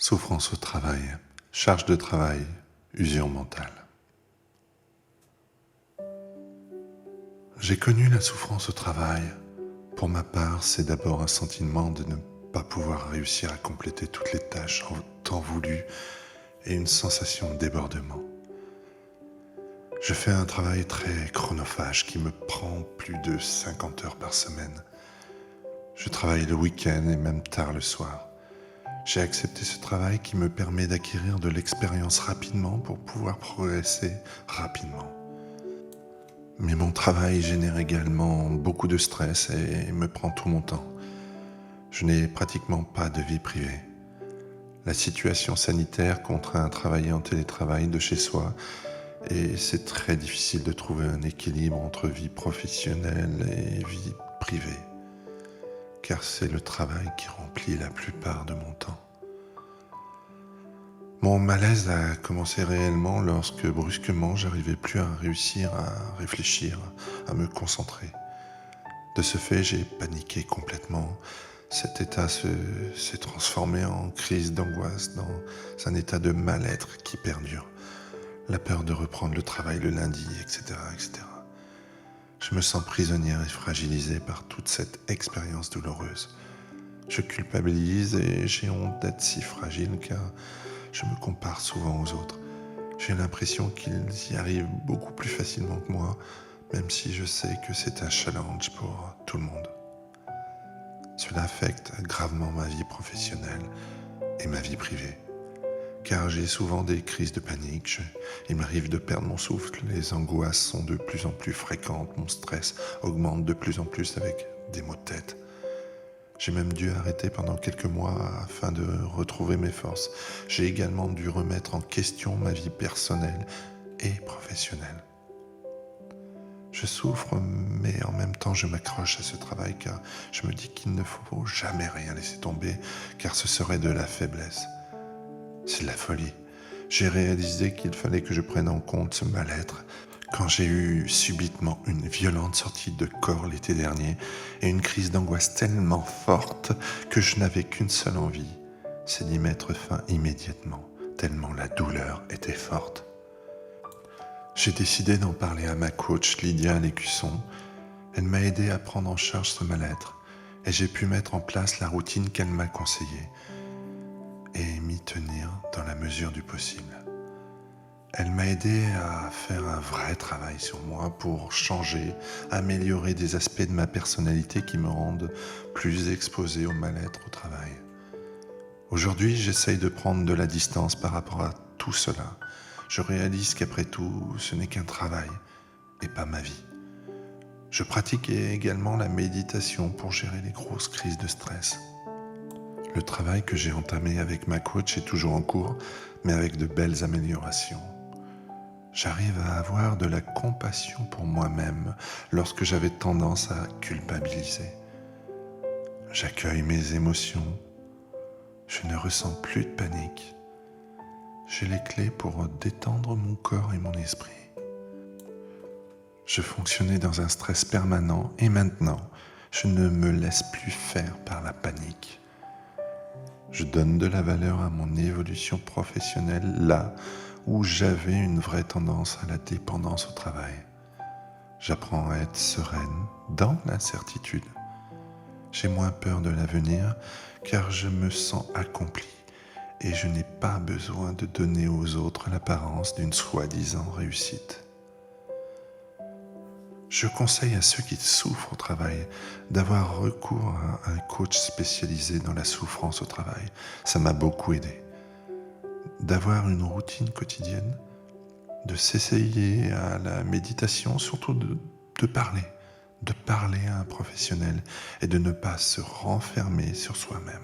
Souffrance au travail, charge de travail, usure mentale. J'ai connu la souffrance au travail. Pour ma part, c'est d'abord un sentiment de ne pas pouvoir réussir à compléter toutes les tâches en temps voulu et une sensation de débordement. Je fais un travail très chronophage qui me prend plus de 50 heures par semaine. Je travaille le week-end et même tard le soir. J'ai accepté ce travail qui me permet d'acquérir de l'expérience rapidement pour pouvoir progresser rapidement. Mais mon travail génère également beaucoup de stress et me prend tout mon temps. Je n'ai pratiquement pas de vie privée. La situation sanitaire contraint à travailler en télétravail de chez soi et c'est très difficile de trouver un équilibre entre vie professionnelle et vie privée, car c'est le travail qui remplit la plupart de mon temps. Mon malaise a commencé réellement lorsque brusquement j'arrivais plus à réussir à réfléchir, à me concentrer. De ce fait, j'ai paniqué complètement. Cet état s'est transformé en crise d'angoisse, dans un état de mal-être qui perdure. La peur de reprendre le travail le lundi, etc., etc. Je me sens prisonnière et fragilisée par toute cette expérience douloureuse. Je culpabilise et j'ai honte d'être si fragile car je me compare souvent aux autres. J'ai l'impression qu'ils y arrivent beaucoup plus facilement que moi, même si je sais que c'est un challenge pour tout le monde. Cela affecte gravement ma vie professionnelle et ma vie privée, car j'ai souvent des crises de panique, il m'arrive de perdre mon souffle, les angoisses sont de plus en plus fréquentes, mon stress augmente de plus en plus avec des maux de tête. J'ai même dû arrêter pendant quelques mois afin de retrouver mes forces. J'ai également dû remettre en question ma vie personnelle et professionnelle. Je souffre, mais en même temps je m'accroche à ce travail car je me dis qu'il ne faut jamais rien laisser tomber car ce serait de la faiblesse. C'est de la folie. J'ai réalisé qu'il fallait que je prenne en compte ce mal-être quand j'ai eu subitement une violente sortie de corps l'été dernier et une crise d'angoisse tellement forte que je n'avais qu'une seule envie, c'est d'y mettre fin immédiatement, tellement la douleur était forte. J'ai décidé d'en parler à ma coach Lydia Lécusson. Elle m'a aidé à prendre en charge ce mal-être et j'ai pu mettre en place la routine qu'elle m'a conseillée et m'y tenir dans la mesure du possible. Elle m'a aidé à faire un vrai travail sur moi pour changer, améliorer des aspects de ma personnalité qui me rendent plus exposé au mal-être au travail. Aujourd'hui, j'essaye de prendre de la distance par rapport à tout cela. Je réalise qu'après tout, ce n'est qu'un travail et pas ma vie. Je pratique également la méditation pour gérer les grosses crises de stress. Le travail que j'ai entamé avec ma coach est toujours en cours, mais avec de belles améliorations. J'arrive à avoir de la compassion pour moi-même lorsque j'avais tendance à culpabiliser. J'accueille mes émotions. Je ne ressens plus de panique. J'ai les clés pour détendre mon corps et mon esprit. Je fonctionnais dans un stress permanent et maintenant, je ne me laisse plus faire par la panique. Je donne de la valeur à mon évolution professionnelle là où j'avais une vraie tendance à la dépendance au travail. J'apprends à être sereine dans l'incertitude. J'ai moins peur de l'avenir car je me sens accomplie et je n'ai pas besoin de donner aux autres l'apparence d'une soi-disant réussite. Je conseille à ceux qui souffrent au travail d'avoir recours à un coach spécialisé dans la souffrance au travail. Ça m'a beaucoup aidé. D'avoir une routine quotidienne, de s'essayer à la méditation, surtout de parler à un professionnel et de ne pas se renfermer sur soi-même.